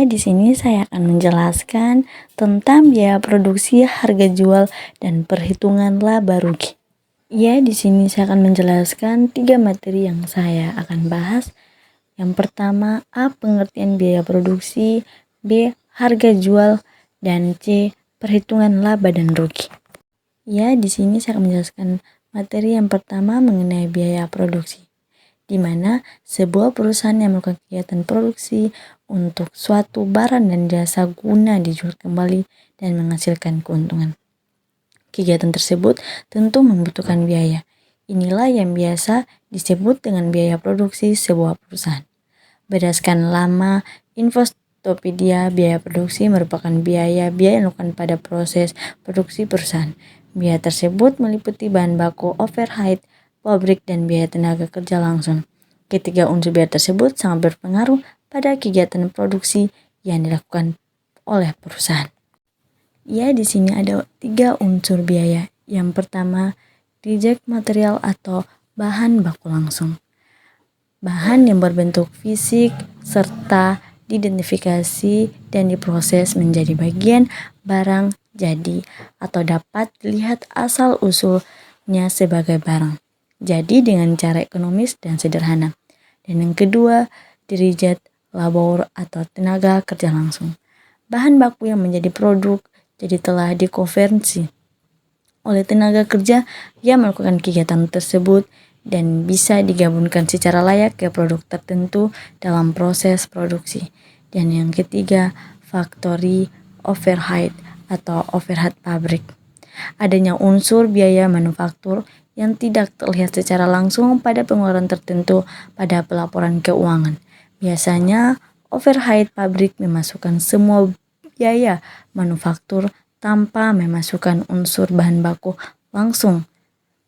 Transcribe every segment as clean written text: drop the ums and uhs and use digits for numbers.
Ya, di sini saya akan menjelaskan tentang biaya produksi, harga jual, dan perhitungan laba rugi. Ya, di sini saya akan menjelaskan 3 materi yang saya akan bahas. Yang pertama, A. Pengertian biaya produksi, B. Harga jual, dan C. Perhitungan laba dan rugi. Ya, di sini saya akan menjelaskan materi yang pertama mengenai biaya produksi, di mana sebuah perusahaan yang melakukan kegiatan produksi untuk suatu barang dan jasa guna dijual kembali dan menghasilkan keuntungan. Kegiatan tersebut tentu membutuhkan biaya. Inilah yang biasa disebut dengan biaya produksi sebuah perusahaan. Berdasarkan Lama Infostopedia, biaya produksi merupakan biaya yang dilakukan pada proses produksi perusahaan. Biaya tersebut meliputi bahan baku, overhead, pabrik, dan biaya tenaga kerja langsung. Ketiga unsur biaya tersebut sangat berpengaruh pada kegiatan produksi yang dilakukan oleh perusahaan. Ya, di sini ada 3 unsur biaya. Yang pertama, direct material atau bahan baku langsung. Bahan yang berbentuk fisik serta diidentifikasi dan diproses menjadi bagian barang jadi atau dapat dilihat asal usulnya sebagai barang jadi dengan cara ekonomis dan sederhana. Dan yang kedua, direct labor atau tenaga kerja langsung. Bahan baku yang menjadi produk jadi telah dikonversi oleh tenaga kerja yang melakukan kegiatan tersebut dan bisa digabungkan secara layak ke produk tertentu dalam proses produksi. Dan yang ketiga, factory overhead atau overhead pabrik. Adanya unsur biaya manufaktur yang tidak terlihat secara langsung pada pengeluaran tertentu pada pelaporan keuangan. Biasanya, overhead pabrik memasukkan semua biaya manufaktur tanpa memasukkan unsur bahan baku langsung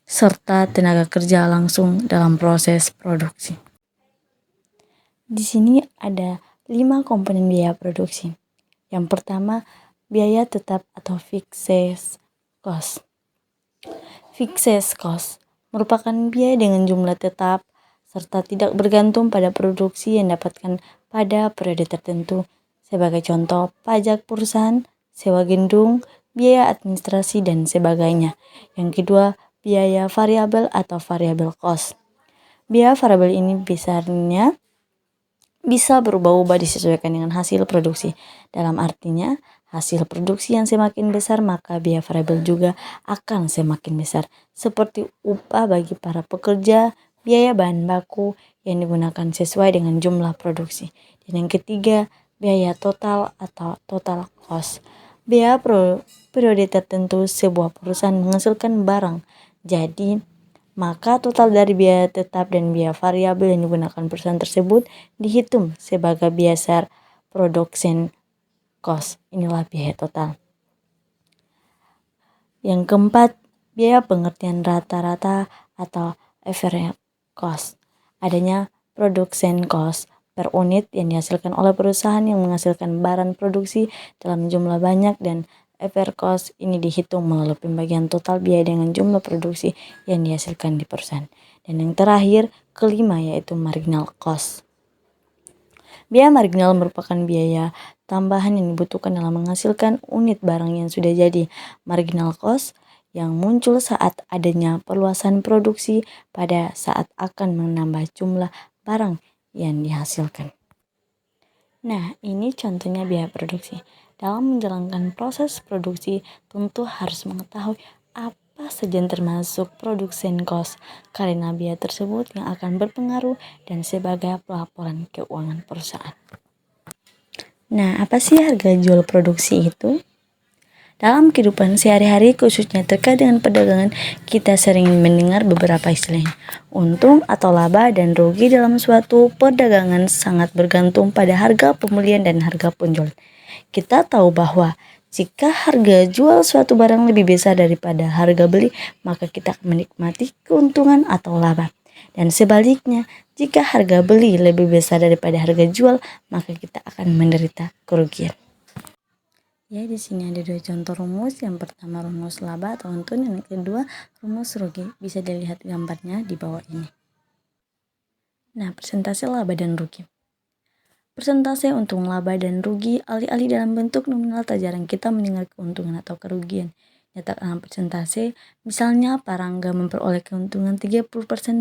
serta tenaga kerja langsung dalam proses produksi. Di sini ada 5 komponen biaya produksi. Yang pertama, biaya tetap atau fixed cost. Fixed cost merupakan biaya dengan jumlah tetap serta tidak bergantung pada produksi yang didapatkan pada periode tertentu. Sebagai contoh, pajak perusahaan, sewa gedung, biaya administrasi, dan sebagainya. Yang kedua, biaya variabel atau variable cost. Biaya variabel ini besarnya bisa berubah-ubah disesuaikan dengan hasil produksi. Dalam artinya, hasil produksi yang semakin besar maka biaya variabel juga akan semakin besar. Seperti upah bagi para pekerja, biaya bahan baku yang digunakan sesuai dengan jumlah produksi. Dan yang ketiga, biaya total atau total cost. Biaya periode tertentu sebuah perusahaan menghasilkan barang. Jadi, maka total dari biaya tetap dan biaya variabel yang digunakan perusahaan tersebut dihitung sebagai biaya production cost. Inilah biaya total. Yang keempat, biaya pengertian rata-rata atau average cost. Adanya production cost per unit yang dihasilkan oleh perusahaan yang menghasilkan barang produksi dalam jumlah banyak, dan average cost ini dihitung melalui pembagian total biaya dengan jumlah produksi yang dihasilkan di perusahaan. Dan yang terakhir, kelima, yaitu marginal cost. Biaya marginal merupakan biaya tambahan yang dibutuhkan dalam menghasilkan unit barang yang sudah jadi. Marginal cost yang muncul saat adanya perluasan produksi pada saat akan menambah jumlah barang yang dihasilkan. Nah, ini contohnya biaya produksi. Dalam menjalankan proses produksi, tentu harus mengetahui apa saja yang termasuk production cost, karena biaya tersebut yang akan berpengaruh dan sebagai pelaporan keuangan perusahaan. Nah, apa sih harga jual produksi itu? Dalam kehidupan sehari-hari, khususnya terkait dengan perdagangan, kita sering mendengar beberapa istilah. Untung atau laba dan rugi dalam suatu perdagangan sangat bergantung pada harga pembelian dan harga penjualan. Kita tahu bahwa jika harga jual suatu barang lebih besar daripada harga beli, maka kita akan menikmati keuntungan atau laba. Dan sebaliknya, jika harga beli lebih besar daripada harga jual, maka kita akan menderita kerugian. Ya, di sini ada 2 contoh rumus. Yang pertama rumus laba atau untung, yang kedua rumus rugi. Bisa dilihat gambarnya di bawah ini. Nah, persentase laba dan rugi. Persentase untung laba dan rugi alih-alih dalam bentuk nominal, tak jarang kita mendengar keuntungan atau kerugian. Nyatakan persentase, misalnya Parangga memperoleh keuntungan 30%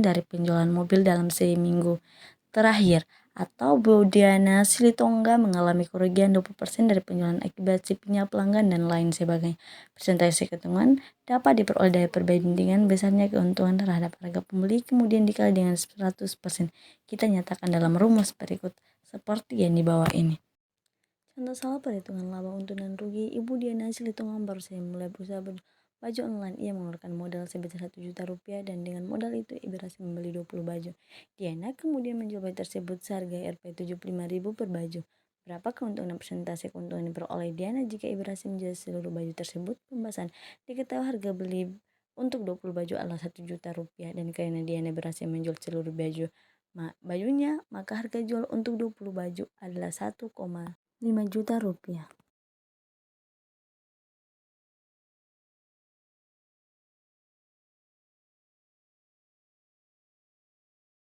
dari penjualan mobil dalam seminggu terakhir, atau Budiana Silitongga mengalami kerugian 20% dari penjualan akibat sepinya pelanggan dan lain sebagainya. Persentase keuntungan dapat diperoleh dari perbandingan besarnya keuntungan terhadap harga pembeli kemudian dikali dengan 100%. Kita nyatakan dalam rumus berikut seperti yang di bawah ini. Contoh soal perhitungan laba untung dan rugi. Ibu Diana Silitongga baru saja mulai berusaha baju online. Ia mengeluarkan modal sebesar 1 juta rupiah dan dengan modal itu ia berhasil membeli 20 baju. Diana kemudian menjual baju tersebut seharga Rp75.000 per baju. Berapa keuntungan dan persentase keuntungan yang diperoleh Diana jika ia berhasil menjual seluruh baju tersebut? Pembahasan. Diketahui harga beli untuk 20 baju adalah 1 juta rupiah dan karena Diana berhasil menjual seluruh bajunya, maka harga jual untuk 20 baju adalah 1,5 juta rupiah.